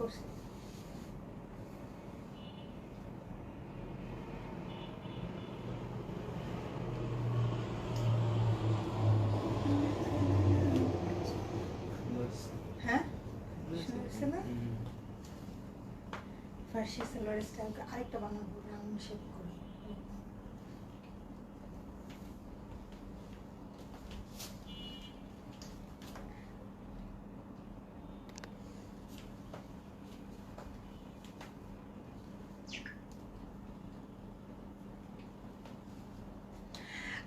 করছি। হ্যাঁ ফার্সি সালোয়ার স্টাইল আরেকটা বানাবো, রাউন্ড শেপ করে।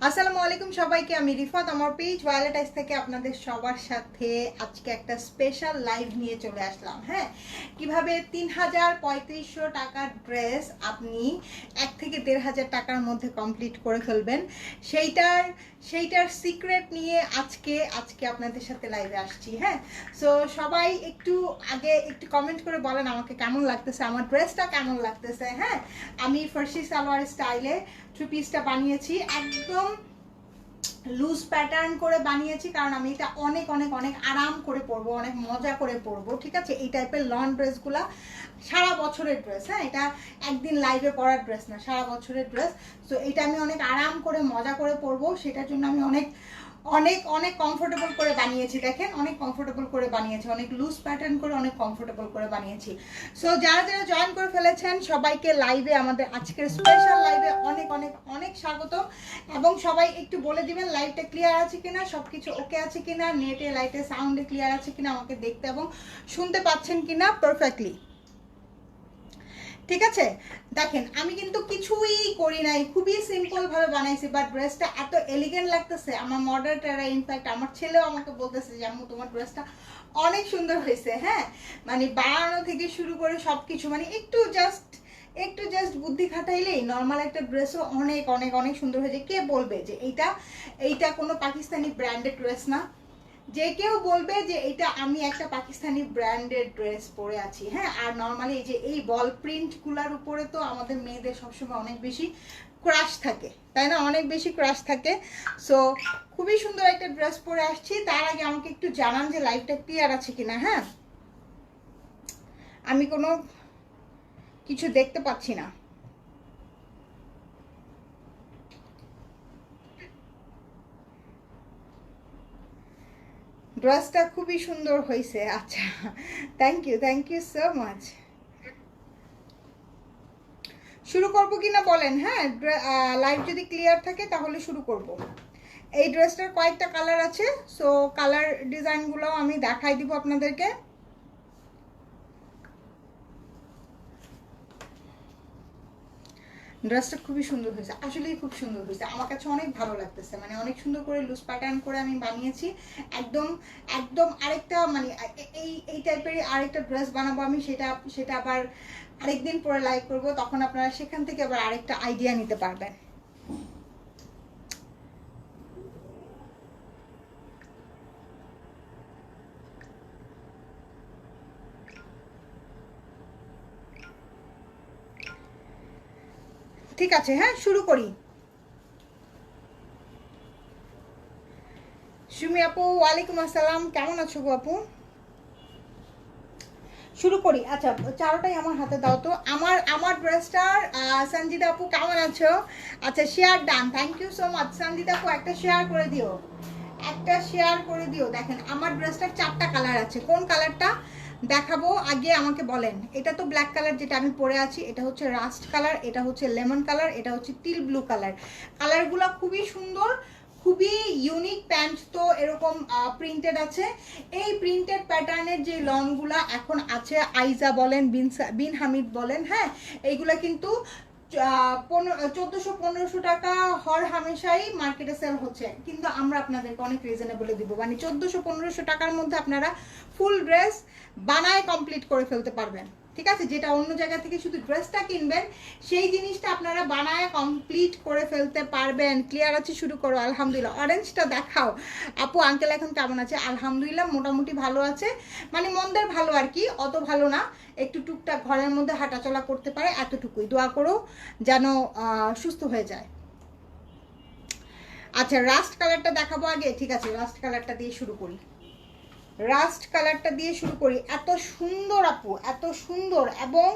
আসসালামু আলাইকুম সবাইকে, আমি রিফাত, আমার পেজ ভায়োলেট আইস থেকে আপনাদের সবার সাথে আজকে একটা স্পেশাল লাইভ নিয়ে চলে আসলাম। হ্যাঁ, কিভাবে ৩,৩৫০ টাকার ড্রেস আপনি ১ থেকে ১,৫০০ টাকার মধ্যে কমপ্লিট করে ফেলবেন, সেইটার সিক্রেট নিয়ে আজকে আপনাদের সাথে লাইভে আসছি। হ্যাঁ, সো সবাই আগে একটু কমেন্ট করে বলেন আমাকে কেমন লাগতেছে, আমার ড্রেসটা কেমন লাগতেছে। হ্যাঁ, আমি ফার্সি সালোয়ার স্টাইলে থ্রি পিসটা বানিয়েছি, একদম লুজ প্যাটার্ন করে বানিয়েছি, কারণ আমি এটা অনেক অনেক অনেক আরাম করে পরবো, অনেক মজা করে পরবো। ঠিক আছে, এই টাইপের লং ড্রেসগুলা সারা বছরের ড্রেস। হ্যাঁ, এটা একদিন লাইভে পরার ড্রেস না, সারা বছরের ড্রেস। সো এটা আমি অনেক আরাম করে মজা করে পরবো, সেটার জন্য আমি অনেক অনেক অনেক কমফোর্টেবল করে বানিয়েছি। দেখেন, অনেক কমফোর্টেবল করে বানিয়েছি, অনেক লুজ প্যাটার্ন করে অনেক কমফোর্টেবল করে বানিয়েছি। সো যারা যারা জয়েন করে ফেলেছেন সবাইকে লাইভে, আমাদের আজকের স্পেশাল লাইভে অনেক অনেক অনেক স্বাগত। এবং সবাই একটু বলে দিবেন লাইভটা ক্লিয়ার আছে কিনা, সবকিছু ওকে আছে কিনা, নেটে লাইটে সাউন্ডে ক্লিয়ার আছে কিনা, আমাকে দেখতে এবং শুনতে পাচ্ছেন কিনা পারফেক্টলি। ঠিক আছে, দেখেন আমি কিন্তু কিছুই করি নাই, খুবই সিম্পল ভাবে বানাইছি, বাট ড্রেসটা এত এলিগেন্ট লাগতেছে। আমার মডারেটাররা, ইনফ্যাক্ট আমার ছেলেও আমাকে বলতেছে যে আম্মু তোমার ড্রেসটা অনেক সুন্দর হয়েছে। হ্যাঁ, মানে বানানো থেকে শুরু করে সবকিছু, মানে একটু জাস্ট বুদ্ধি খাটাইলেই নর্মাল একটা ড্রেসও অনেক অনেক অনেক সুন্দর হয়েছে। কে বলবে যে এইটা কোনো পাকিস্তানি ব্র্যান্ডেড ড্রেস না? যে কেউ বলবে যে এটা আমি একটা পাকিস্তানি ব্র্যান্ডেড ড্রেস পরে আছি। হ্যাঁ, আর নর্মালি এই বল প্রিন্টগুলোর উপরে তো আমাদের মেয়েদের সবসময় অনেক বেশি ক্রাশ থাকে, তাই না? অনেক বেশি ক্রাশ থাকে। সো খুবই সুন্দর একটা ড্রেস পরে আসছি। তার আগে আমাকে একটু জানান যে লাইভটা ক্লিয়ার আছে কিনা। হ্যাঁ, আমি কোনো কিছু দেখতে পাচ্ছি না। ড্রেসটা খুবই সুন্দর হয়েছে। আচ্ছা, থ্যাংক ইউ সো মাচ। শুরু করব কিনা বলেন। হ্যাঁ, লাইভ যদি ক্লিয়ার থাকে তাহলে শুরু করব। এই ড্রেসটার কয়েকটা কালার আছে, সো কালার ডিজাইনগুলো আমি দেখাই দিব আপনাদেরকে। ড্রেসটা খুবই সুন্দর হয়েছে, আসলেই খুব সুন্দর হয়েছে, আমার কাছে অনেক ভালো লাগতেছে। মানে অনেক সুন্দর করে লুজ প্যাটার্ন করে আমি বানিয়েছি। একদম একদম আরেকটা মানে এই টাইপেরই আরেকটা ড্রেস বানাবো আমি, সেটা আবার আরেকদিন পরে লাইভ করবো, তখন আপনারা সেখান থেকে আবার আরেকটা আইডিয়া নিতে পারবেন। ঠিক আছে, হ্যাঁ শুরু করি। সুমি আপু, ওয়ালাইকুম আসসালাম, কেমন আছো গো আপু? শুরু করি। আচ্ছা, চারোটাই আমার হাতে দাও তো। আমার ড্রেসটার সঞ্জিতা আপু কেমন আছো? আচ্ছা, share done, thank you so much. Sanjita আপু একটা শেয়ার করে দিও, একটা শেয়ার করে দিও। দেখেন আমার ড্রেসটার 4টা কালার আছে, কোন কালারটা দেখাবো আগে আমাকে বলেন। এটা তো ব্ল্যাক কালার যেটা আমি পরে আছি, এটা হচ্ছে রাস্ট কালার, এটা হচ্ছে লেমন কালার, এটা হচ্ছে টিল ব্লু কালার। কালারগুলো খুবই সুন্দর, খুবই ইউনিক। প্যান্ট তো এরকম প্রিন্টেড আছে। এই প্রিন্টেড প্যাটার্নের যে লংগুলা এখন আছে, আইজা বলেন, বিন হামিদ বলেন, হ্যাঁ এইগুলা কিন্তু 1400-1500 টাকা হর হামেশাই মার্কেটে সেল হচ্ছে, কিন্তু আমরা আপনাদেরকে অনেক রিজনেবলে দিব। মানে 1400-1500 টাকার মধ্যে আপনারা ফুল ড্রেস বানায় কমপ্লিট করে ফেলতে পারবেন। ঠিক আছে, যেটা অন্য জায়গা থেকে শুধু ড্রেসটা কিনবেন, সেই জিনিসটা আপনারা বানায় কমপ্লিট করে ফেলতে পারবেন। ক্লিয়ার আছে? শুরু করো। আলহামদুলিল্লাহ, অরেঞ্জটা দেখাও আপু। আঙ্কেল এখন কেমন আছে? আলহামদুলিল্লাহ, মোটামুটি ভালো আছে, মানে মন্দের ভালো আর কি, অত ভালো না। একটু টুকটাক ঘরের মধ্যে হাঁটাচলা করতে পারে, এতটুকুই। দোয়া করো যেন সুস্থ হয়ে যায়। আচ্ছা, রাস্ট কালারটা দেখাবো আগে। ঠিক আছে, রাস্ট কালারটা দিয়ে শুরু করি। রাস্ট কালারটা দিয়ে শুরু করি। এত সুন্দর আপু, এত সুন্দর। এবং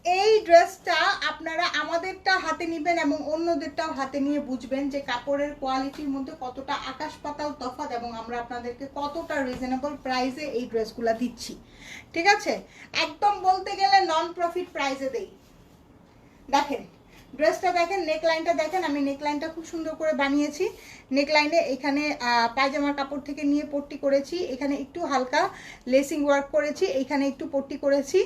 এই ড্রেসটা আপনারা আমাদেরটা হাতে নেবেন এবং অন্যদেরটাও হাতে নিয়ে বুঝবেন যে কাপড়ের কোয়ালিটির মধ্যে কতটা আকাশ পাতাল তফাৎ এবং আমরা আপনাদেরকে কতটা রিজনেবল প্রাইসে এই ড্রেসগুলো দিচ্ছি। ঠিক আছে, একদম বলতে গেলে নন প্রফিট প্রাইসে দেই। দেখেন ড্রেসটা, দেখেন নেকলাইনটা দেখেন, আমি নেকলাইনটা খুব সুন্দর করে বানিয়েছি। নেকলাইনে এখানে পায়জামার কাপড় থেকে নিয়ে পট্টি করেছি, এখানে একটু হালকা লেসিং ওয়ার্ক করেছি, এইখানে একটু পট্টি করেছি।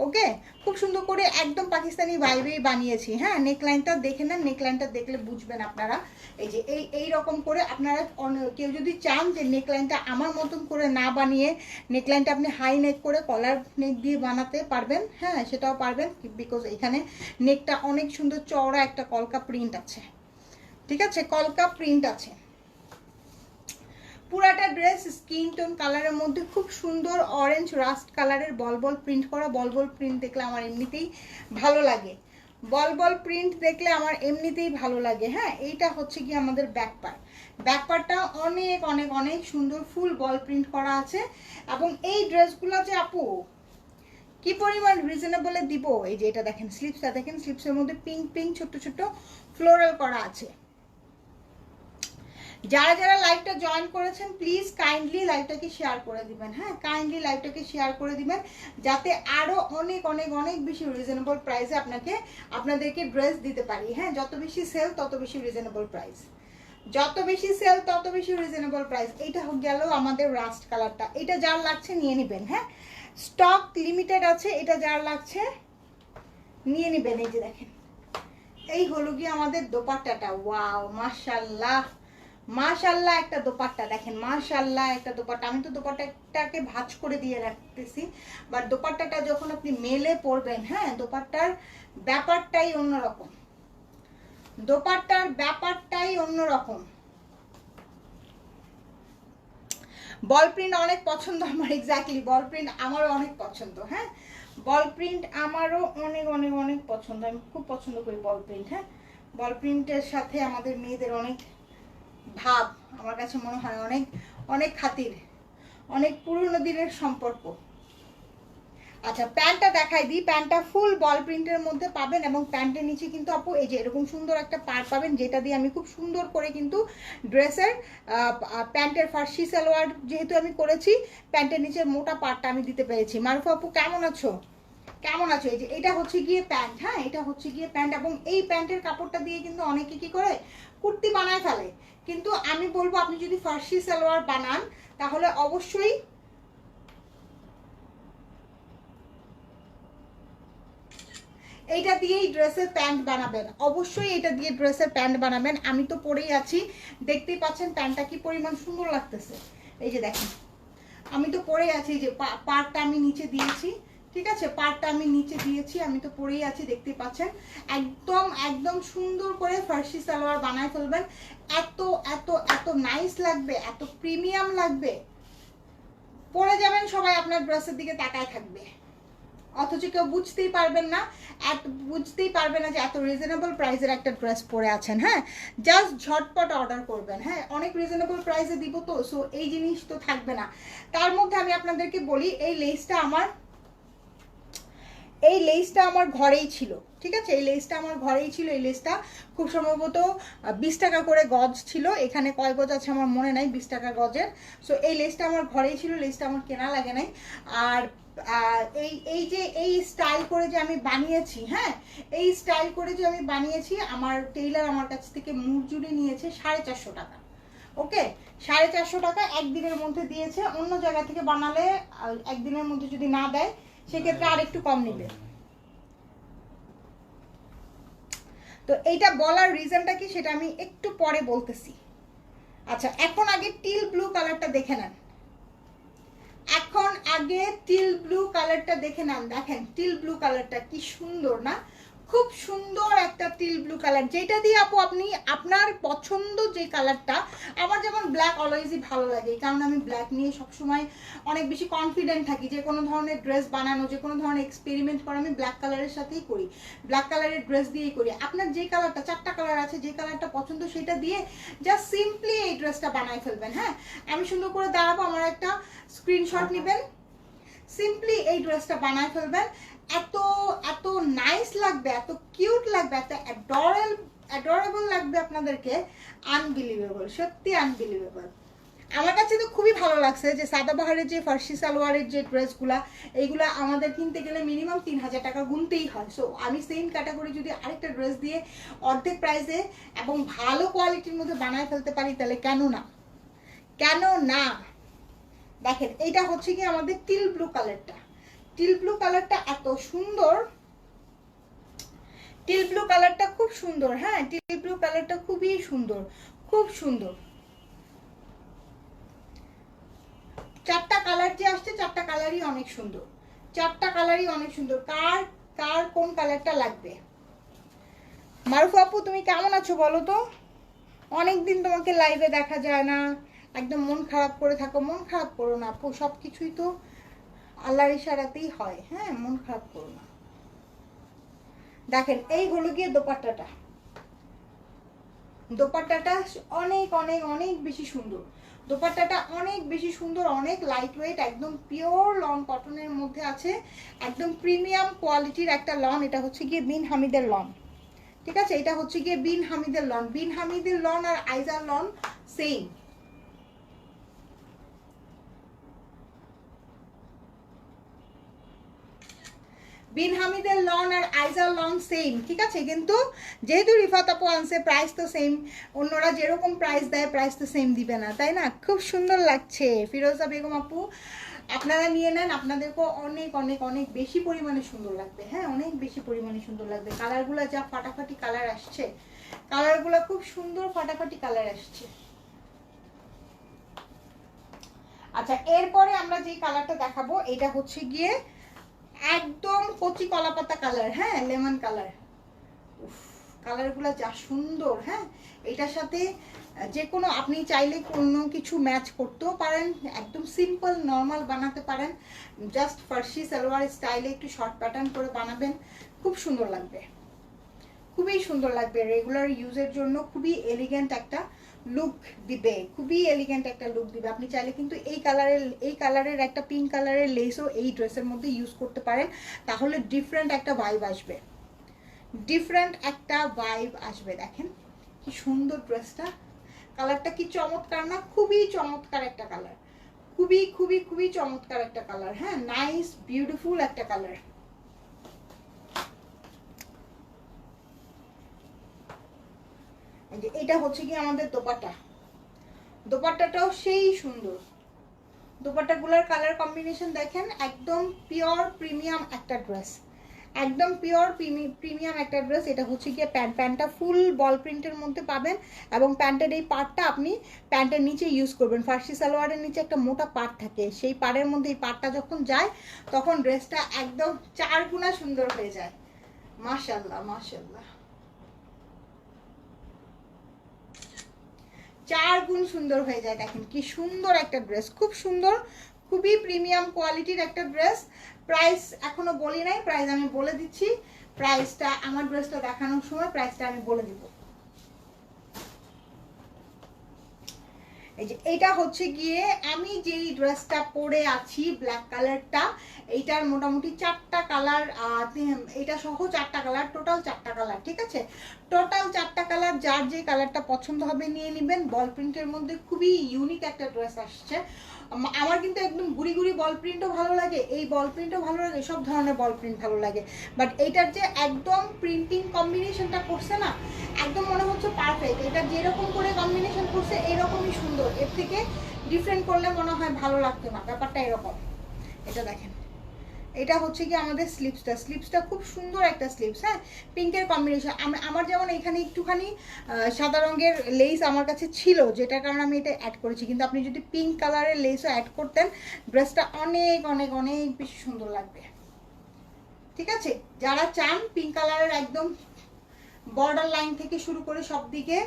ওকে, খুব সুন্দর করে একদম পাকিস্তানি ভাইবেই বানিয়েছি। হ্যাঁ, নেকলাইনটা দেখে নেন, নেকলাইনটা দেখলে বুঝবেন আপনারা। এই যে এই রকম করে আপনারা কেউ যদি চান যে নেকলাইনটা আমার মতন করে না বানিয়ে নেকলাইনটা আপনি হাই নেক করে কলার নেক দিয়ে বানাতে পারবেন, হ্যাঁ সেটাও পারবেন, বিকজ এখানে নেকটা অনেক সুন্দর চওড়া একটা কলকা প্রিন্ট আছে। ঠিক আছে, কলকা প্রিন্ট আছে। পুরাটা ড্রেস স্কিন টোন কালারের মধ্যে খুব সুন্দর অরেঞ্জ রাস্ট কালারের বল প্রিন্ট করা। বল প্রিন্ট দেখলে আমার এমনিতেই ভালো লাগে, বল প্রিন্ট দেখলে আমার এমনিতেই ভালো লাগে। হ্যাঁ, এইটা হচ্ছে কি আমাদের ব্যাক পার্ট। ব্যাক পার্টটা অনেক অনেক অনেক সুন্দর ফুল বল প্রিন্ট করা আছে। এবং এই ড্রেসগুলো যে আপু কি পরিমাণ রিজনেবলে দিব, এই যে এটা দেখেন স্লিপসটা দেখেন, স্লিপসের মধ্যে পিঙ্ক ছোট্ট ছোট্ট ফ্লোরাল করা আছে। যারা যারা লাইভটা জয়েন করেছেন প্লিজ কাইন্ডলি লাইভটাকে শেয়ার করে দিবেন। হ্যাঁ, কাইন্ডলি লাইভটাকে শেয়ার করে দিবেন যাতে আরো অনেক অনেক অনেক বেশি রিজনেবল প্রাইসে আপনাদেরকে ড্রেস দিতে পারি। হ্যাঁ, যত বেশি সেল তত বেশি রিজনেবল প্রাইস, যত বেশি সেল তত বেশি রিজনেবল প্রাইস। এইটা গেল আমাদের রাস্ট কালারটা, এটা যার লাগছে নিয়ে নেবেন। হ্যাঁ, স্টক লিমিটেড আছে, এটা যার লাগছে নিয়ে নেবেন। এই যে দেখেন, এই হলো গিয়ে আমাদের দোপাট্টাটা। ওয়াও, মাশাআল্লাহ মাশাআল্লাহ একটা দোপাট্টা দেখেন, মাশাআল্লাহ একটা দোপাট্টা। আমি তো দোপাট্টাটাকে ভাঁজ করে দিয়ে রাখতেছি, বাট দোপাট্টাটা যখন আপনি মেলে পরবেন, হ্যাঁ দোপাট্টার ব্যাপারটাই অন্যরকম, দোপাট্টার ব্যাপারটাই অন্যরকম। বল প্রিন্ট অনেক পছন্দ আমার, এক্স্যাক্টলি বল প্রিন্ট আমারও অনেক পছন্দ। হ্যাঁ, বল প্রিন্ট আমারও অনেক অনেক অনেক পছন্দ, আমি খুব পছন্দ করি বল প্রিন্ট। হ্যাঁ, বল প্রিন্টের সাথে আমাদের মেয়েদের অনেক ভাব, আমার কাছে মনে হয় অনেক অনেক খাতির, অনেক পুরনো দিনের সম্পর্ক। আচ্ছা, প্যান্টটা দেখাই দিই। প্যান্টটা ফুল বল প্রিন্টের মধ্যে পাবেন এবং প্যান্টের নিচে কিন্তু আপু এই যে এরকম সুন্দর একটা পার পাবেন, যেটা দিয়ে আমি খুব সুন্দর করে কিন্তু ড্রেসের প্যান্টের ফার্সি সালোয়ার যেহেতু আমি করেছি, প্যান্টের নিচে মোটা পারটা আমি দিতে পেরেছি। মারুফা আপু কেমন আছো, কেমন আছো? এই যে এটা হচ্ছে গিয়ে প্যান্ট। হ্যাঁ, এটা হচ্ছে গিয়ে প্যান্ট এবং এই প্যান্টের কাপড়টা দিয়ে কিন্তু অনেকে কি করে কুর্তি বানায় ফেলে, কিন্তু আমি বলবো আপনি যদি ফার্সি সালোয়ার বানান তাহলে অবশ্যই এইটা দিয়েই ড্রেসের প্যান্ট বানাবেন, অবশ্যই এটা দিয়ে ড্রেসের প্যান্ট বানাবেন। আমি তো পরেই আছি, দেখতেই পাচ্ছেন প্যান্টটা কি পরিমাণ সুন্দর লাগতেছে। এই যে দেখেন, আমি তো পরেই আছি, যে পাড়টা আমি নিচে দিয়েছি। ঠিক আছে, পাড়টা আমি নিচে দিয়েছি, আমি তো পরেই আছি, দেখতেই পাচ্ছেন। একদম একদম সুন্দর করে ফার্সি সালোয়ার বানায় ফেলবেন, এত এত এত নাইস লাগবে, এত প্রিমিয়াম লাগবে, পরে যাবেন সবাই আপনার ড্রেসের দিকে তাকায় থাকবে, অথচ কেউ বুঝতেই পারবেন না, বুঝতেই পারবে না যে এত রিজনেবল প্রাইসের একটা ড্রেস পরে আছেন। হ্যাঁ, জাস্ট ঝটপট অর্ডার করবেন। হ্যাঁ, অনেক রিজনেবল প্রাইসে দিব তো, সো এই জিনিস তো থাকবে না। তার মধ্যে আমি আপনাদেরকে বলি, এই লেসটা আমার ঘরেই ছিল। ঠিক আছে, এই লেসটা আমার ঘরেই ছিল। এই লেসটা খুব সম্ভবত 20 টাকা করে গজ ছিল, এখানে কয় গজ আছে আমার মনে নাই, 20 টাকা গজের। সো এই লেসটা আমার ঘরেই ছিল, লেসটা আমার কেনা লাগে নাই। আর এই স্টাইল করে যে আমি বানিয়েছি, হ্যাঁ এই স্টাইল করে যে আমি বানিয়েছি, আমার টেইলার আমার কাছ থেকে মজুরি নিয়েছে 450 টাকা। ওকে, 450 টাকা একদিনের মধ্যে দিয়েছে। অন্য জায়গা থেকে বানালে একদিনের মধ্যে যদি না দেয় সেক্ষেত্রে আর একটু কম নেবে। তো এইটা বলার রিজনটা কি সেটা আমি একটু পরে বলতেছি। আচ্ছা, এখন আগে টিল ব্লু কালারটা দেখে নেন, টিল ব্লু কালারটা দেখে নেন। দেখেন টিল ব্লু কালারটা কি সুন্দর না, খুব সুন্দর একটা টিল ব্লু কালার, যেটা দিয়ে আপু আপনি আপনার পছন্দ যে কালারটা, আমার যেমন ব্ল্যাক অলওয়েজই ভালো লাগে, কারণ আমি ব্ল্যাক নিয়ে সবসময় অনেক বেশি কনফিডেন্ট থাকি। যে কোনো ধরনের ড্রেস বানানো, যে কোনো ধরনের এক্সপেরিমেন্ট করা আমি ব্ল্যাক কালারের সাথেই করি, ব্ল্যাক কালারের ড্রেস দিয়েই করি। আপনার যে কালারটা, 4টা কালার আছে, যে কালারটা পছন্দ সেটা দিয়ে জাস্ট সিম্পলি এই ড্রেসটা বানাই ফেলবেন। হ্যাঁ, আমি সুন্দর করে দাঁড়াবো, আমার একটা স্ক্রিনশট নেবেন, সিম্পলি এই ড্রেসটা বানায় ফেলবেন। এত এত নাইস লাগবে, এত কিউট লাগবে, এত অ্যাডোরেবল লাগবে আপনাদেরকে, আনবিলিভেবল, সত্যি আনবিলিভেবল। আমার কাছে তো খুবই ভালো লাগছে যে সাদাবাহারের যে ফার্সি সালোয়ারের যে ড্রেসগুলা, এইগুলা আমাদের কিনতে গেলে মিনিমাম 3000 টাকা গুনতেই হয়। সো আমি সেম ক্যাটাগরি যদি আরেকটা ড্রেস দিয়ে অর্ধেক প্রাইসে এবং ভালো কোয়ালিটির মধ্যে বানায় ফেলতে পারি, তাহলে কেন না, কেন না। দেখেন এইটা হচ্ছে কি আমাদের টিল ব্লু কালারটা, টিল ব্লু কালারটা এত সুন্দর, টিল ব্লু কালারটা খুব সুন্দর। হ্যাঁ, টিল ব্লু কালারটা খুবই সুন্দর, খুব সুন্দর। 4টা কালার যে আসছে, 4টা কালারই অনেক সুন্দর, 4টা কালারই অনেক সুন্দর। কার কার কোন কালারটা লাগবে? মারুফা আপু তুমি কেমন আছো বলো তো? অনেকদিন তোমাকে লাইভে দেখা যায় না, একদম মন খারাপ করে থাকো। মন খারাপ করো না আপু, সব কিছুই তো আল্লাহর ইশারাতেই হয়। হ্যাঁ, মন খারাপ করো না। দেখেন এই হলো গিয়ে দোপাট্টাটা, দোপাট্টাটা অনেক অনেক অনেক বেশি সুন্দর, দোপাট্টাটা অনেক বেশি সুন্দর, অনেক লাইট ওয়েট, একদম পিওর লন কটনের মধ্যে আছে, একদম প্রিমিয়াম কোয়ালিটির একটা লন। এটা হচ্ছে গিয়ে বিন হামিদের লন, ঠিক আছে? এটা হচ্ছে গিয়ে বিন হামিদের লন। বিন হামিদের লন আর আইজার লন সেম, বিন হামিদের লন আর আইজার লন সেম, ঠিক আছে? কিন্তু যেহেতু রিফাত আপু আনছে, প্রাইস তো সেম, অন্যরা যেরকম প্রাইস দেয় প্রাইস তো সেম দিবে না, তাই না? খুব সুন্দর লাগছে ফিরোজা বেগম আপু, আপনারা নিয়ে নেন, আপনাদেরকেও অনেক অনেক অনেক বেশি পরিমাণে সুন্দর লাগবে। হ্যাঁ, অনেক বেশি পরিমাণে সুন্দর লাগবে। কালারগুলো যা ফাটাফাটি কালার আসছে, কালারগুলো খুব সুন্দর ফাটাফাটি কালার আসছে। আচ্ছা, এরপরে আমরা যে কালারটা দেখাবো এটা হচ্ছে গিয়ে একদম কচি কলাপাতা কালার। হ্যাঁ, লেমন কালার। কালারগুলো যা সুন্দর। হ্যাঁ, এটার সাথে যে কোনো আপনি চাইলে কোনো কিছু ম্যাচ করতেও পারেন, একদম সিম্পল নর্মাল বানাতে পারেন, জাস্ট ফার্সি সালোয়ার স্টাইলে একটু শর্ট প্যাটার্ন করে বানাবেন, খুব সুন্দর লাগবে, খুবই সুন্দর লাগবে। রেগুলার ইউজের জন্য খুবই এলিগেন্ট একটা লুক দিবে, খুবই এলিগেন্ট একটা লুক দিবে। আপনি চাইলে কিন্তু এই কালারের একটা পিঙ্ক কালারের লেসও এই ড্রেসের মধ্যে ইউজ করতে পারেন, তাহলে ডিফারেন্ট একটা ভাইব আসবে, ডিফারেন্ট একটা ভাইব আসবে। দেখেন কি সুন্দর ড্রেসটা, কালারটা কি চমৎকার না? খুবই চমৎকার একটা কালার, খুবই খুবই খুবই চমৎকার একটা কালার। হ্যাঁ, নাইস বিউটিফুল একটা কালার। এটা হচ্ছে কি আমাদের দোপাট্টা, দোপাট্টাটাও সেই সুন্দর। দোপাট্টাগুলোর কালার কম্বিনেশন দেখেন, একদম পিওর প্রিমিয়াম একটা ড্রেস, একদম পিওর প্রিমিয়াম একটা ড্রেস। এটা হচ্ছে গিয়ে প্যান্টটা ফুল বল প্রিন্টের মধ্যে পাবেন, এবং প্যান্টের এই পার্টটা আপনি প্যান্টের নিচে ইউজ করবেন। ফার্সি সালোয়ারের নিচে একটা মোটা পার্ট থাকে, সেই পাড়ের মধ্যে এই পার্টটা যখন যায় তখন ড্রেসটা একদম 4 গুণা সুন্দর হয়ে যায়। মাশাআল্লাহ মাশাআল্লাহ, 4 গুণ সুন্দর হয়ে যায়। দেখেন কি সুন্দর একটা ড্রেস, খুব সুন্দর, খুবই প্রিমিয়াম কোয়ালিটির একটা ড্রেস। প্রাইস এখনো বলি নাই, প্রাইস আমি বলে দিচ্ছি। প্রাইসটা আমার ড্রেসটা দেখানোর সময় প্রাইসটা আমি বলে দিব। এই যে এটা হচ্ছে গিয়ে আমি যেই ড্রেসটা পরে আছি ব্ল্যাক কালারটা, এইটার মোটামুটি 4টা কালার, এটা সহ 4টা কালার, টোটাল 4টা কালার, ঠিক আছে? টোটাল 4টা কালার, যার যে কালারটা পছন্দ হবে নিয়ে নেবেন। বল প্রিন্টের মধ্যে খুবই ইউনিক একটা ড্রেস আসছে। আমার কিন্তু একদম গুড়ি গুড়ি বল প্রিন্টও ভালো লাগে, এই বল প্রিন্টও ভালো লাগে, সব ধরনের বল প্রিন্ট ভালো লাগে, বাট এইটার যে একদম প্রিন্টিং কম্বিনেশনটা করছে না, একদম মনে হচ্ছে পারফেক্ট। এটা যেরকম করে কম্বিনেশন করছে এরকমই সুন্দর, এর থেকে ডিফারেন্ট করলে মনে হয় ভালো লাগতো না, ব্যাপারটা এরকম। এটা দেখেন, এটা হচ্ছে কি আমাদের স্লিপসটা খুব সুন্দর একটা স্লিপস। হ্যাঁ, পিঙ্কের কম্বিনেশন। আমার যেমন এখানে একটুখানি সাদা রঙের লেস আমার কাছে ছিল, যেটার কারণে আমি এটা অ্যাড করেছি, কিন্তু আপনি যদি পিঙ্ক কালারের লেসও অ্যাড করতেন ড্রেসটা অনেক অনেক অনেক বেশি সুন্দর লাগবে। ঠিক আছে, যারা চান পিঙ্ক কালারের একদম বর্ডার লাইন থেকে শুরু করে সব দিকে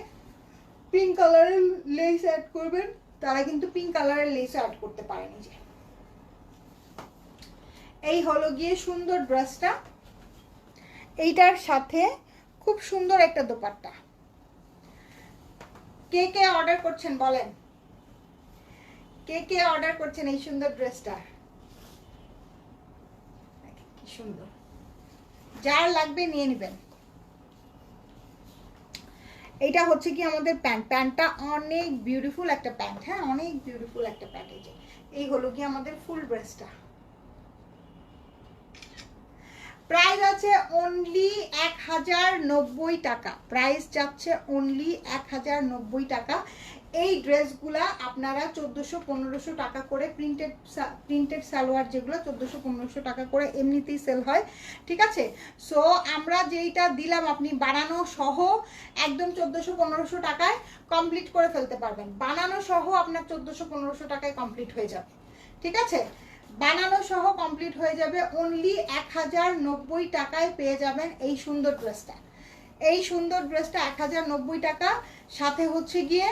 পিঙ্ক কালারের লেস অ্যাড করবেন, তারা কিন্তু পিঙ্ক কালারের লেস অ্যাড করতে পারেন। যে এই হলো গিয়ে সুন্দর ড্রেসটা, এইটার সাথে খুব সুন্দর একটা দোপাট্টা। কে কে অর্ডার করছেন বলেন, কে কে অর্ডার করছেন এই সুন্দর ড্রেসটা? কি সুন্দর, যার লাগবে নিয়ে নেবেন। এইটা হচ্ছে কি আমাদের প্যান্ট, প্যান্টটা অনেক বিউটিফুল একটা প্যান্ট, হ্যাঁ অনেক বিউটিফুল একটা প্যান্ট। এই হলো কি আমাদের ফুল ড্রেসটা। প্রাইস আছে অনলি 1090 টাকা, প্রাইস যাচ্ছে অনলি 1090 টাকা। এই ড্রেসগুলা আপনারা 1400-1500 টাকা করে, প্রিন্টেড সালোয়ার যেগুলো 1400-1500 টাকা করে এমনিতেই সেল হয়, ঠিক আছে। সো আমরা যেইটা দিলাম আপনি বানানো সহ একদম 1400-1500 টাকায় কমপ্লিট করে ফেলতে পারবেন। বানানো সহ আপনার 1400-1500 টাকায় কমপ্লিট হয়ে যাবে, ঠিক আছে। বানানো সহ কমপ্লিট হয়ে যাবে, অনলি 1090 টাকায় পেয়ে যাবেন এই সুন্দর ড্রেসটা। এই সুন্দর ড্রেসটা 1090 টাকা, সাথে হচ্ছে গিয়ে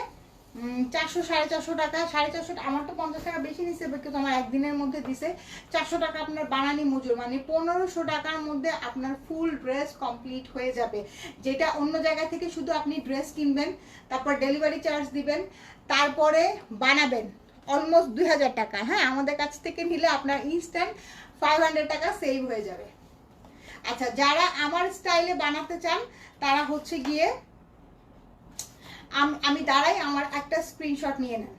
400-450 টাকা, 450, আমার তো 50 টাকা বেশি নিচ্ছে, কিন্তু আমার একদিনের মধ্যে দিছে 400 টাকা আপনার বানানি মজুর, মানে 1500 টাকার মধ্যে আপনার ফুল ড্রেস কমপ্লিট হয়ে যাবে। যেটা অন্য জায়গা থেকে শুধু আপনি ড্রেস কিনবেন, তারপর ডেলিভারি চার্জ দিবেন, তারপরে বানাবেন অলমোস্ট 2000 টাকা। হ্যাঁ, আমাদের কাছ থেকে নিলে আপনার ইনস্ট্যান্ট 500 টাকা সেভ হয়ে যাবে। আচ্ছা, যারা আমার স্টাইলে বানাতে চান তারা হচ্ছে গিয়ে আমি দাঁড়াই, আমার একটা স্ক্রিনশট নিয়ে নেন,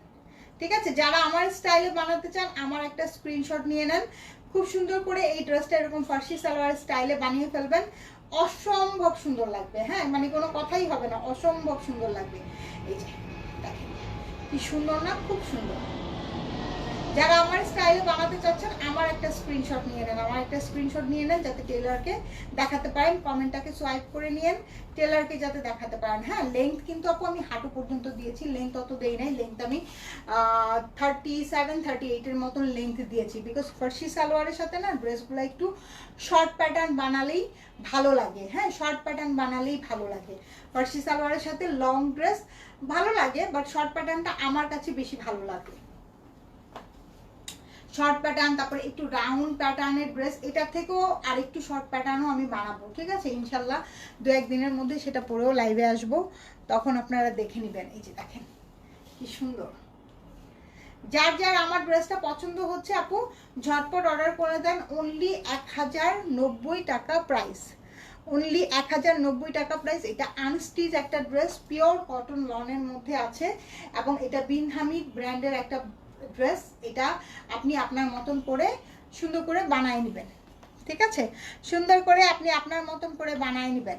ঠিক আছে। যারা আমার স্টাইলে বানাতে চান আমার একটা স্ক্রিনশট নিয়ে নেন, খুব সুন্দর করে এই ড্রেসটা এরকম ফার্সি সালোয়ার স্টাইলে বানিয়ে ফেলবেন, অসম্ভব সুন্দর লাগবে। হ্যাঁ, মানে কোনো কথাই হবে না, অসম্ভব সুন্দর লাগবে। এই যে দেখেন কি সুন্দর না, খুব সুন্দর। যারা আমার স্টাইলে বানাতে চাচ্ছেন আমার একটা স্ক্রিনশট নিয়ে নেন, আমার একটা স্ক্রিনশট নিয়ে নেন, যাতে টেলারকে দেখাতে পারেন, কমেন্টটাকে সোয়াইপ করে নিন, টেলারকে যাতে দেখাতে পারেন। হ্যাঁ, লেংথ কিন্তু আপু আমি হাঁটু পর্যন্ত দিয়েছি, লেংথ অত দেই নাই, লেংথ আমি 37-38 এর মতন লেংথ দিয়েছি, বিকজ ফার্সি সালোয়ারের সাথে না ড্রেসগুলো একটু শর্ট প্যাটার্ন বানালেই ভালো লাগে। হ্যাঁ, শর্ট প্যাটার্ন বানালেই ভালো লাগে, ফার্সি সালোয়ারের সাথে লং ড্রেস ভালো লাগে, বাট শর্ট প্যাটার্নটা আমার কাছে বেশি ভালো লাগে। শর্ট প্যাটার্ন, তারপরে একটু রাউন্ড প্যাটার্নের ড্রেস, এটা থেকেও আরেকটু শর্ট প্যাটার্নও আমি বানাবো, ঠিক আছে। ইনশাল্লাহ 2-1 দিনের মধ্যে সেটা পরেও লাইভে আসবো, তখন আপনারা দেখে নেবেন। এই যে দেখেন কি সুন্দর। যার যার আমার ড্রেসটা পছন্দ হচ্ছে আপু ঝটপট অর্ডার করে দেন, অনলি 1090 টাকা প্রাইস, অনলি 1090 টাকা প্রাইস। এটা আনস্টিচ একটা ড্রেস, পিওর কটন লনের মধ্যে আছে, এবং এটা বিন হামিদ ব্র্যান্ডের একটা ড্রেস। এটা আপনি আপনার মতন করে সুন্দর করে বানায় নেবেন, ঠিক আছে। সুন্দর করে আপনি আপনার মতন করে বানায় নেবেন।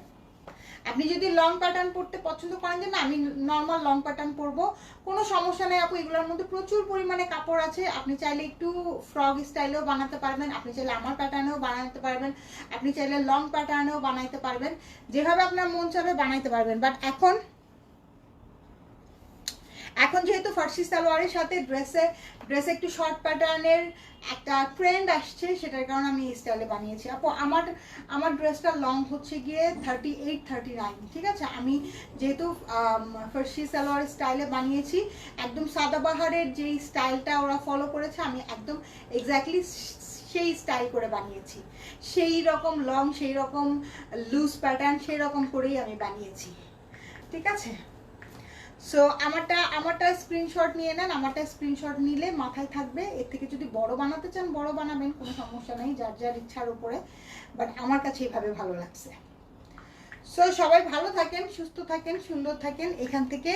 আপনি যদি লং প্যাটার্ন পরতে পছন্দ করেন যে না আমি নর্মাল লং প্যাটার্ন পরবো, কোনো সমস্যা নেই আপু, এগুলোর মধ্যে প্রচুর পরিমাণে কাপড় আছে। আপনি চাইলে একটু ফ্রক স্টাইলেও বানাতে পারবেন, আপনি চাইলে আমার প্যাটার্নেও বানাতে পারবেন, আপনি চাইলে লং প্যাটার্নেও বানাইতে পারবেন, যেভাবে আপনার মন চাবে বানাইতে পারবেন। বাট এখন যেহেতু ফার্সি সালোয়ারের সাথে ড্রেসে একটু শর্ট প্যাটার্নের একটা ট্রেন্ড আসছে, সেটার কারণে আমি এই স্টাইলে বানিয়েছি আপু। আমার ড্রেসটা লং হচ্ছে গিয়ে 38-39, ঠিক আছে। আমি যেহেতু ফার্সি সালোয়ার স্টাইলে বানিয়েছি, একদম সাদাবাহারের যেই স্টাইলটা ওরা ফলো করেছে, আমি একদম এক্স্যাক্টলি সেই স্টাইল করে বানিয়েছি, সেই রকম লং, সেই রকম লুজ প্যাটার্ন, সেই রকম করেই আমি বানিয়েছি, ঠিক আছে। সো আমারটা স্ক্রিনশট নিয়ে নেন, আমারটা স্ক্রিনশট নিলে মাথায় থাকবে। এর থেকে যদি বড় বানাতে চান বড় বানাবেন, কোনো সমস্যা নেই, যার যার ইচ্ছার উপরে, বাট আমার কাছে এইভাবে ভালো লাগছে। সো সবাই ভালো থাকেন, সুস্থ থাকেন, সুন্দর থাকেন। এখান থেকে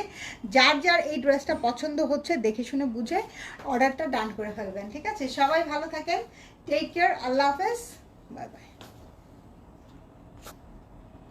যার যার এই ড্রেসটা পছন্দ হচ্ছে দেখে শুনে বুঝে অর্ডারটা ডান করে ফেলবেন, ঠিক আছে। সবাই ভালো থাকেন, টেক কেয়ার, আল্লাহ হাফেজ।